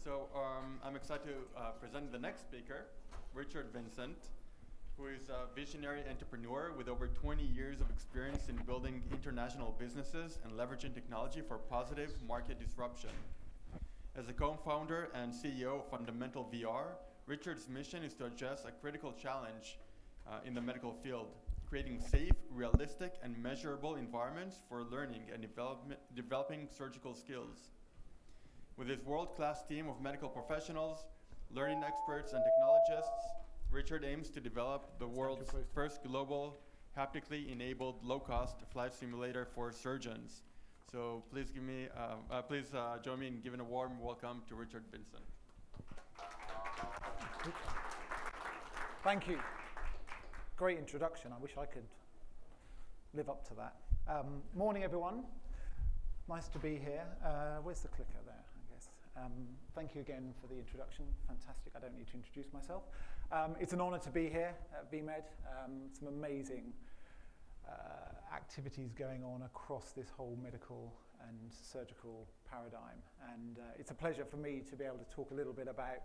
I'm excited to present the next speaker, Richard Vincent, who is a visionary entrepreneur with over 20 years of experience in building international businesses and leveraging technology for positive market disruption. As a co-founder and CEO of FundamentalVR, Richard's mission is to address a critical challenge in the medical field, creating safe, realistic, and measurable environments for learning and developing surgical skills. With his world-class team of medical professionals, learning experts, and technologists, Richard aims to develop the world's first global, haptically enabled, low-cost flight simulator for surgeons. So please join me in giving a warm welcome to Richard Vincent. Thank you. Great introduction. I wish I could live up to that. Morning, everyone. Nice to be here. Where's the clicker there, I guess? Thank you again for the introduction. Fantastic. I don't need to introduce myself. It's an honor to be here at vMed. Some amazing activities going on across this whole medical and surgical paradigm. And it's a pleasure for me to be able to talk a little bit about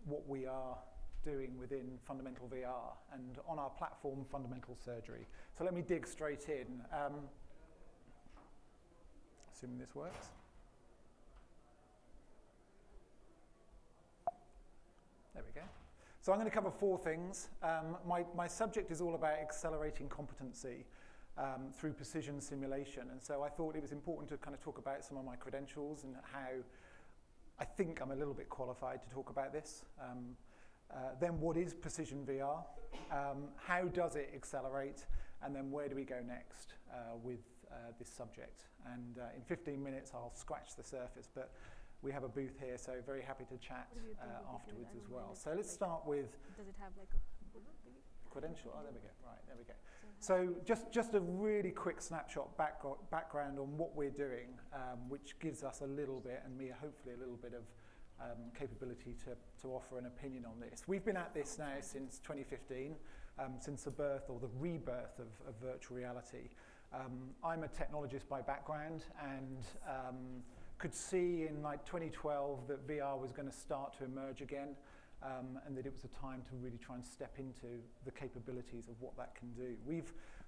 what we are doing within FundamentalVR and on our platform, Fundamental Surgery. So let me dig straight in. Assuming this works. There we go. So I'm going to cover four things. My subject is all about accelerating competency through precision simulation. And so I thought it was important to kind of talk about some of my credentials and how I think I'm a little bit qualified to talk about this. Then what is precision VR? How does it accelerate? And then where do we go next with this subject? And in 15 minutes, I'll scratch the surface. But we have a booth here, so very happy to chat afterwards as well. So let's start with... Does it have like a... Credential? Oh, there we go. Right, there we go. So just a really quick snapshot background on what we're doing, which gives us a little bit, and me hopefully a little bit of capability to offer an opinion on this. We've been at this now since 2015, since the birth or the rebirth of virtual reality. I'm a technologist by background and could see in like 2012 that VR was going to start to emerge again, and that it was a time to really try and step into the capabilities of what that can do.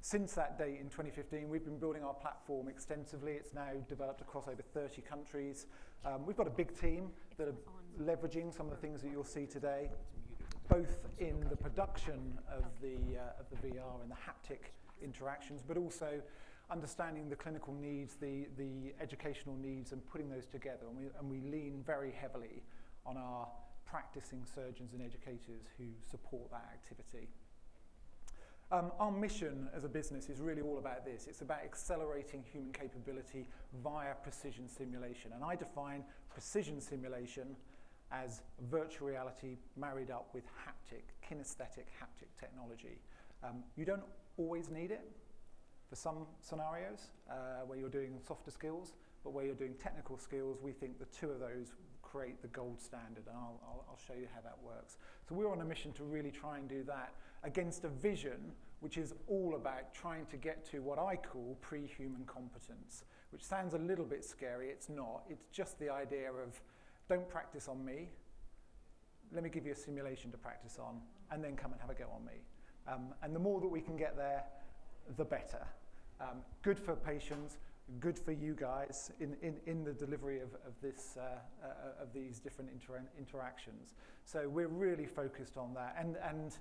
Since that date in 2015, we've been building our platform extensively. It's now developed across over 30 countries. We've got a big team that are leveraging some of the things that you'll see today, both in the production of the VR and the haptic interactions, but also understanding the clinical needs, the educational needs, and putting those together. And we lean very heavily on our practicing surgeons and educators who support that activity. Our mission as a business is really all about this. It's about accelerating human capability via precision simulation. And I define precision simulation as virtual reality married up with kinesthetic haptic technology. You don't always need it for some scenarios where you're doing softer skills, but where you're doing technical skills, we think the two of those create the gold standard, and I'll show you how that works. So we're on a mission to really try and do that against a vision which is all about trying to get to what I call pre-human competence, which sounds a little bit scary. It's not. It's just the idea of don't practice on me, let me give you a simulation to practice on, and then come and have a go on me. And the more that we can get there, the better. Good for patients, good for you guys in the delivery of these different interactions. So we're really focused on that. And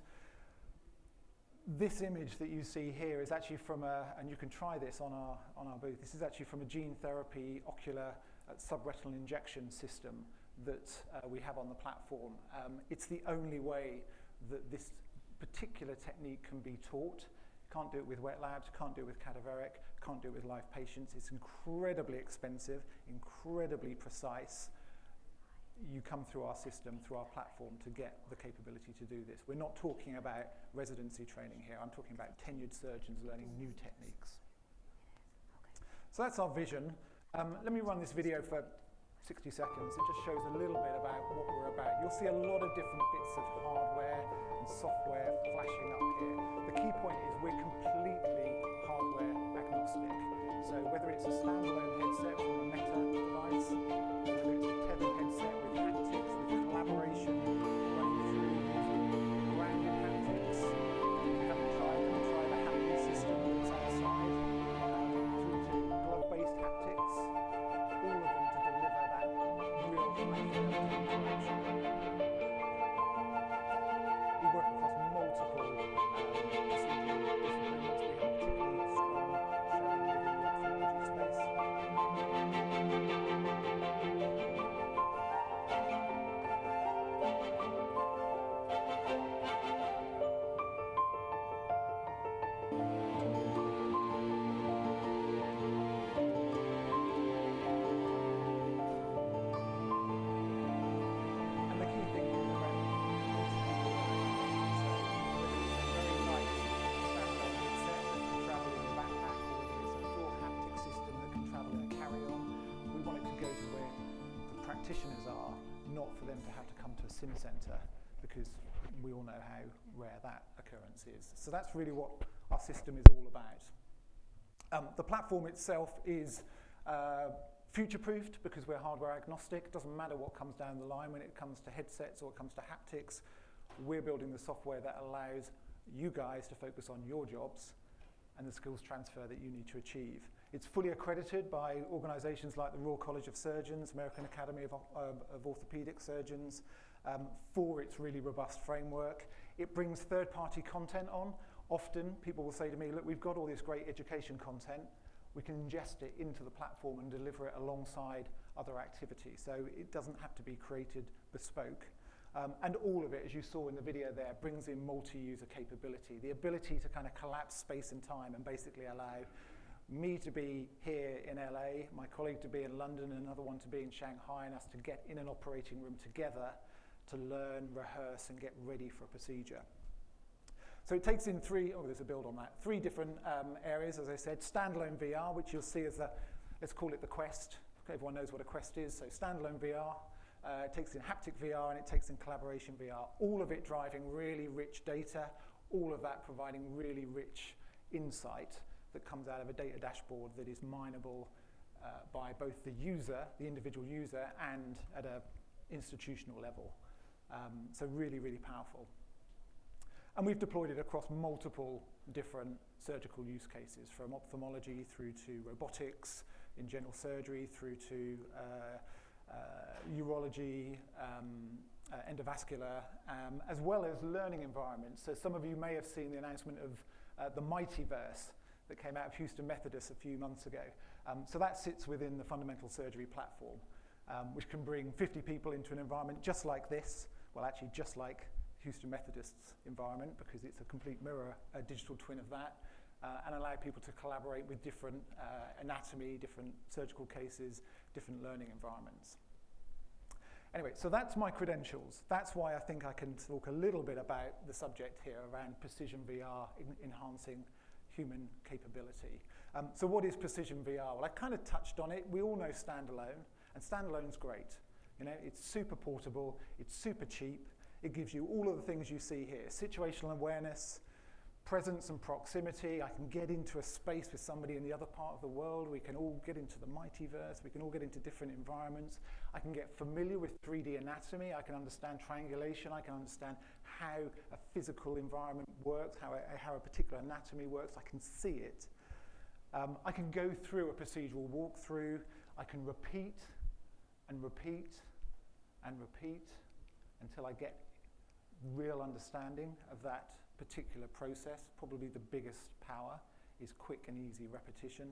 this image that you see here is actually from and you can try this on our booth. This is actually from a gene therapy ocular subretinal injection system that we have on the platform. It's the only way that this particular technique can be taught. Can't do it with wet labs, can't do it with cadaveric, can't do it with live patients. It's incredibly expensive, incredibly precise. You come through our system, through our platform to get the capability to do this. We're not talking about residency training here. I'm talking about tenured surgeons learning new techniques. So that's our vision. Let me run this video for 60 seconds. It just shows a little bit about what we're about. You'll see a lot of different bits of hardware and software flashing up here. The key point is we're completely hardware agnostic. So whether it's a standalone headset from a Meta device, whether it's a tethered headset with We work across multiple procedural disciplines. We have a particularly strong showing within the ophthalmology space. And the key thing is around multiple learning. So whether it's a very light standalone headset that can travel in a backpack, or whether it's a full haptic system that can travel in a carry-on, we want it to go to where the practitioners are, not for them to have to come to a sim centre, because we all know how rare that occurrence is. So that's really what our system is all about. The platform itself is future-proofed because we're hardware agnostic. It doesn't matter what comes down the line when it comes to headsets or it comes to haptics. We're building the software that allows you guys to focus on your jobs and the skills transfer that you need to achieve. It's fully accredited by organisations like the Royal College of Surgeons, American Academy of Orthopaedic Surgeons, for its really robust framework. It brings third-party content on. Often people will say to me, look, we've got all this great education content. We can ingest it into the platform and deliver it alongside other activities. So it doesn't have to be created bespoke. And all of it, as you saw in the video there, brings in multi-user capability. The ability to kind of collapse space and time and basically allow me to be here in LA, my colleague to be in London, and another one to be in Shanghai, and us to get in an operating room together to learn, rehearse, and get ready for a procedure. So it takes in there's a build on that, three different areas, as I said. Standalone VR, which you'll see as let's call it the Quest. Everyone knows what a Quest is. So standalone VR, it takes in haptic VR, and it takes in collaboration VR. All of it driving really rich data, all of that providing really rich insight that comes out of a data dashboard that is mineable by both the user, the individual user, and at an institutional level. So really, really powerful. And we've deployed it across multiple different surgical use cases, from ophthalmology through to robotics, in general surgery, through to urology, endovascular, as well as learning environments. So some of you may have seen the announcement of the Mightyverse that came out of Houston Methodist a few months ago. So that sits within the fundamental surgery platform, which can bring 50 people into an environment just like this, well, actually just like Houston Methodist's environment, because it's a complete mirror, a digital twin of that, and allow people to collaborate with different anatomy, different surgical cases, different learning environments. Anyway, so that's my credentials. That's why I think I can talk a little bit about the subject here around precision VR enhancing human capability. So what is precision VR? Well, I kind of touched on it. We all know standalone, and standalone's great. You know, it's super portable, it's super cheap. It gives you all of the things you see here: situational awareness, presence and proximity. I can get into a space with somebody in the other part of the world. We can all get into the Mightyverse. We can all get into different environments. I can get familiar with 3D anatomy. I can understand triangulation. I can understand how a physical environment works, how a particular anatomy works. I can see it. I can go through a procedural walkthrough. I can repeat and repeat and repeat until I get real understanding of that particular process. Probably the biggest power is quick and easy repetition.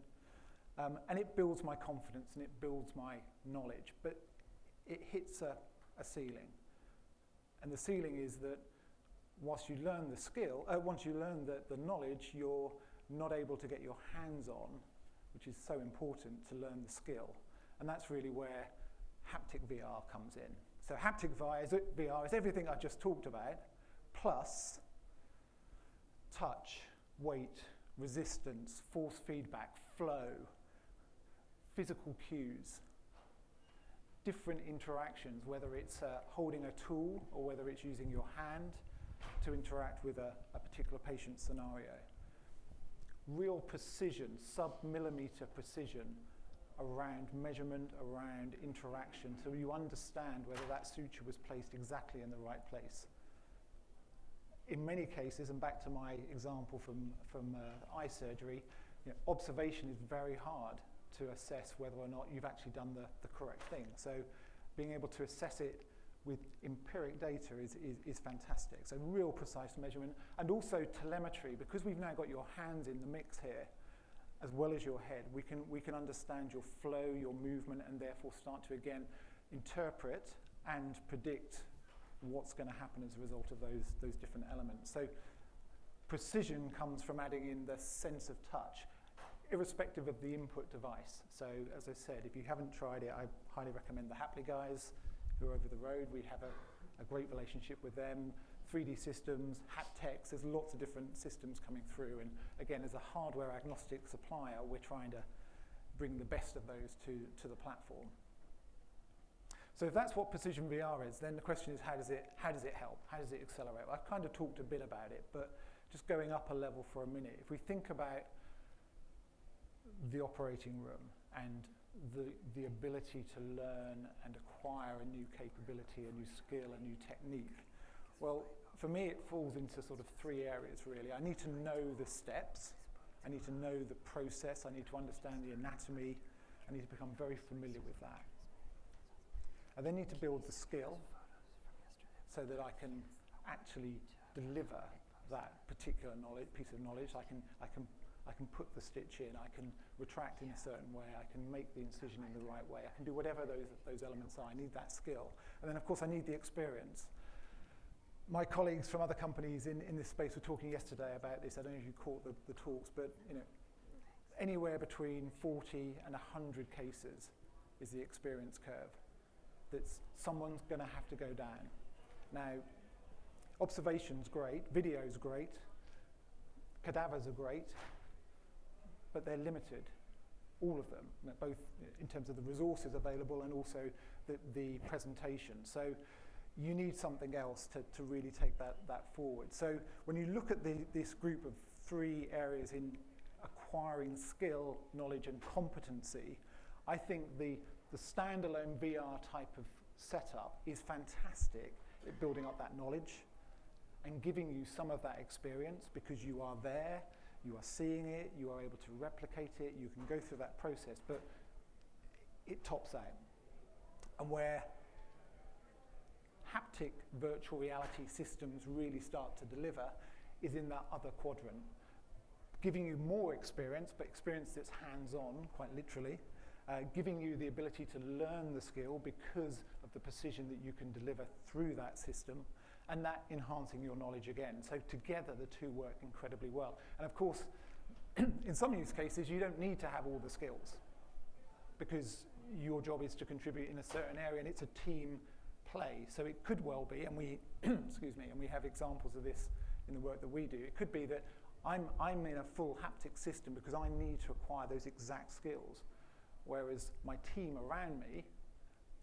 And it builds my confidence and it builds my knowledge, but it hits a ceiling. And the ceiling is that once you learn the skill, once you learn the knowledge, you're not able to get your hands on, which is so important to learn the skill. And that's really where haptic VR comes in. So haptic VR is everything I just talked about, plus touch, weight, resistance, force feedback, flow, physical cues, different interactions, whether it's holding a tool or whether it's using your hand to interact with a particular patient scenario. Real precision, sub-millimeter precision around measurement, around interaction, so you understand whether that suture was placed exactly in the right place. In many cases, and back to my example from eye surgery, you know, observation is very hard to assess whether or not you've actually done the correct thing. So being able to assess it with empiric data is fantastic. So real precise measurement, and also telemetry, because we've now got your hands in the mix here, as well as your head. We can understand your flow, your movement, and therefore start to, again, interpret and predict what's going to happen as a result of those different elements. So precision comes from adding in the sense of touch, irrespective of the input device. So as I said, if you haven't tried it, I highly recommend the Hapley guys who are over the road. We have a great relationship with them. 3D systems, haptics, there's lots of different systems coming through. And again, as a hardware agnostic supplier, we're trying to bring the best of those to the platform. So if that's what Precision VR is, then the question is, how does it help? How does it accelerate? Well, I've kind of talked a bit about it, but just going up a level for a minute. If we think about the operating room and the ability to learn and acquire a new capability, a new skill, a new technique, well, for me, it falls into sort of three areas, really. I need to know the steps. I need to know the process. I need to understand the anatomy. I need to become very familiar with that. I then need to build the skill so that I can actually deliver that particular piece of knowledge. I can put the stitch in. I can retract in a certain way. I can make the incision in the right way. I can do whatever those elements are. I need that skill. And then, of course, I need the experience. My colleagues from other companies in this space were talking yesterday about this. I don't know if you caught the talks, but anywhere between 40 and 100 cases is the experience curve that someone's going to have to go down. Now, observation's great, video's great, cadavers are great, but they're limited, all of them, both in terms of the resources available and also the presentation. So you need something else to really take that forward. So when you look at this group of three areas in acquiring skill, knowledge, and competency, I think the standalone VR type of setup is fantastic at building up that knowledge and giving you some of that experience because you are there, you are seeing it, you are able to replicate it, you can go through that process, but it tops out. And where haptic virtual reality systems really start to deliver is in that other quadrant, giving you more experience, but experience that's hands-on, quite literally, giving you the ability to learn the skill because of the precision that you can deliver through that system, and that enhancing your knowledge again. So together, the two work incredibly well. And of course, in some use cases, you don't need to have all the skills because your job is to contribute in a certain area, and it's a team play. So it could well be, and we, excuse me, and we have examples of this in the work that we do. It could be that I'm in a full haptic system because I need to acquire those exact skills, whereas my team around me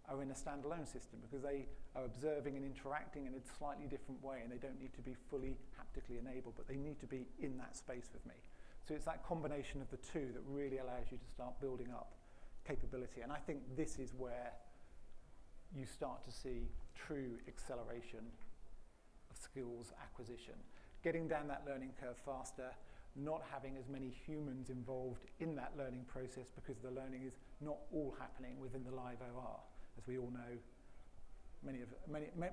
are in a standalone system because they are observing and interacting in a slightly different way, and they don't need to be fully haptically enabled, but they need to be in that space with me. So it's that combination of the two that really allows you to start building up capability. And I think this is where you start to see true acceleration of skills acquisition. Getting down that learning curve faster, not having as many humans involved in that learning process because the learning is not all happening within the live OR. As we all know,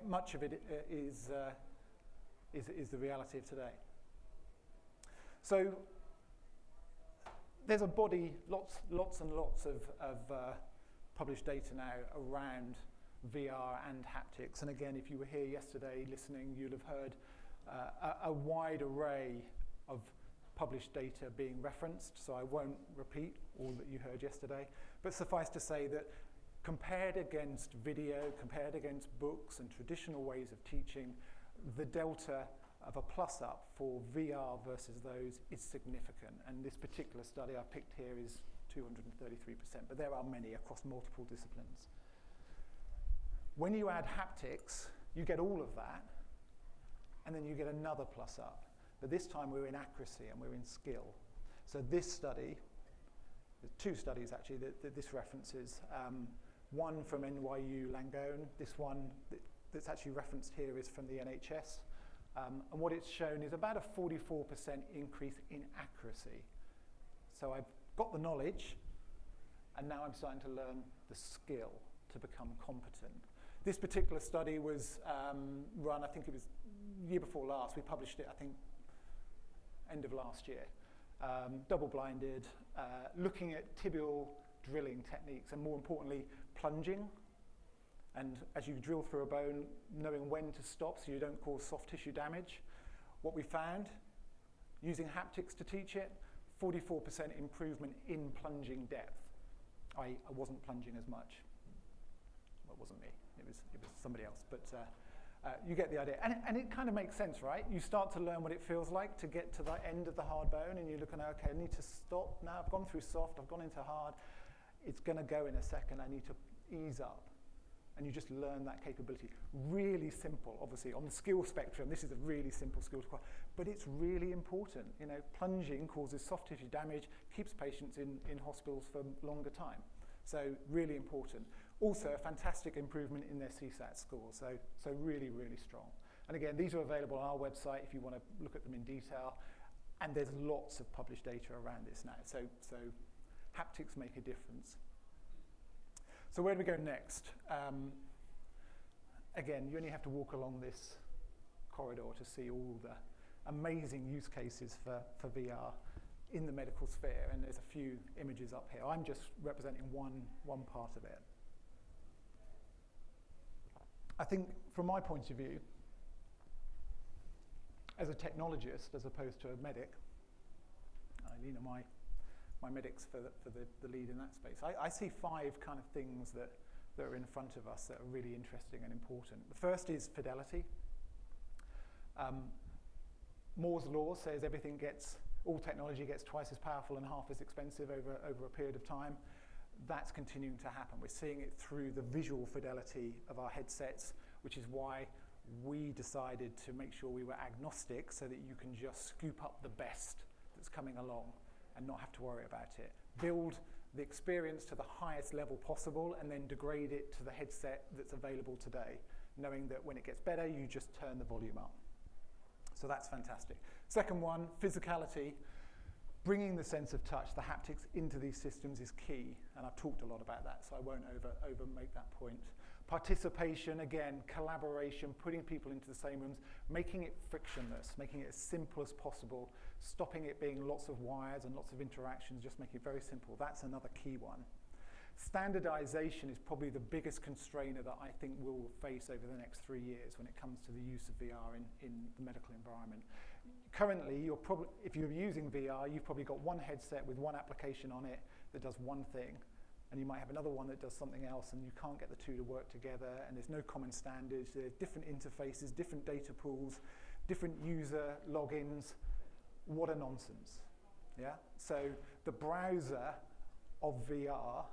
much of it is the reality of today. So there's a body, lots and lots of published data now around VR and haptics. And again, if you were here yesterday listening, you'll have heard a wide array of published data being referenced, so I won't repeat all that you heard yesterday. But suffice to say that compared against video, compared against books and traditional ways of teaching, the delta of a plus up for VR versus those is significant. And this particular study I picked here is 233%, but there are many across multiple disciplines. When you add haptics, you get all of that, and then you get another plus up. But this time we're in accuracy and we're in skill. So this study, there's two studies actually that this references. One from NYU Langone. This one that's actually referenced here is from the NHS. And what it's shown is about a 44% increase in accuracy. So I've got the knowledge, and now I'm starting to learn the skill to become competent. This particular study was run, I think it was year before last. We published it, I think, end of last year. Double-blinded, looking at tibial drilling techniques, and more importantly, plunging. And as you drill through a bone, knowing when to stop so you don't cause soft tissue damage. What we found, using haptics to teach it, 44% improvement in plunging depth. I wasn't plunging as much. Well, it wasn't me, it was somebody else, but you get the idea. And it kind of makes sense, right? You start to learn what it feels like to get to the end of the hard bone, and you're looking at, okay, I need to stop now. I've gone through soft, I've gone into hard. It's gonna go in a second, I need to ease up. And you just learn that capability. Really simple, obviously. On the skill spectrum, this is a really simple skill to acquire, but it's really important. You know, plunging causes soft tissue damage, keeps patients in hospitals for longer time. So really important. Also, a fantastic improvement in their CSAT score. So really, really strong. And again, these are available on our website if you want to look at them in detail. And there's lots of published data around this now. So haptics make a difference. So where do we go next? Again, you only have to walk along this corridor to see all the amazing use cases for VR in the medical sphere, and there's a few images up here. I'm just representing one part of it. I think from my point of view, as a technologist as opposed to a medic, I lean on my medics for the lead in that space. I see 5 kind of things that are in front of us that are really interesting and important. The first is fidelity. Moore's law says all technology gets twice as powerful and half as expensive over a period of time. That's continuing to happen. We're seeing it through the visual fidelity of our headsets, which is why we decided to make sure we were agnostic so that you can just scoop up the best that's coming along and not have to worry about it. Build the experience to the highest level possible and then degrade it to the headset that's available today, knowing that when it gets better, you just turn the volume up. So that's fantastic. Second one, physicality. Bringing the sense of touch, the haptics into these systems is key, and I've talked a lot about that, so I won't over make that point. Participation, again, collaboration, putting people into the same rooms, making it frictionless, making it as simple as possible, stopping it being lots of wires and lots of interactions, just make it very simple. That's another key one. Standardization is probably the biggest constrainer that I think we'll face over the next 3 years when it comes to the use of VR in the medical environment. Currently, if you're using VR, you've probably got one headset with one application on it that does one thing, and you might have another one that does something else, and you can't get the two to work together, and there's no common standards, there are different interfaces, different data pools, different user logins. What a nonsense, yeah? So the browser of VR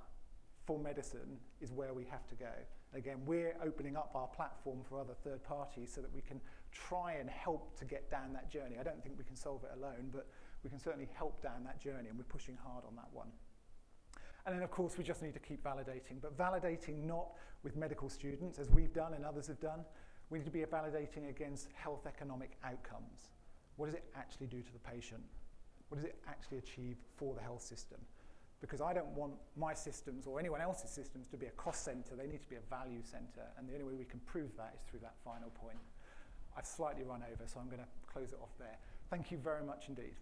for medicine is where we have to go. Again, we're opening up our platform for other third parties so that we can try and help to get down that journey. I don't think we can solve it alone, but we can certainly help down that journey, and we're pushing hard on that one. And then, of course, we just need to keep validating, but validating not with medical students, as we've done and others have done. We need to be validating against health economic outcomes. What does it actually do to the patient? What does it actually achieve for the health system? Because I don't want my systems or anyone else's systems to be a cost center. They need to be a value center, and the only way we can prove that is through that final point. I've slightly run over, so I'm going to close it off there. Thank you very much indeed.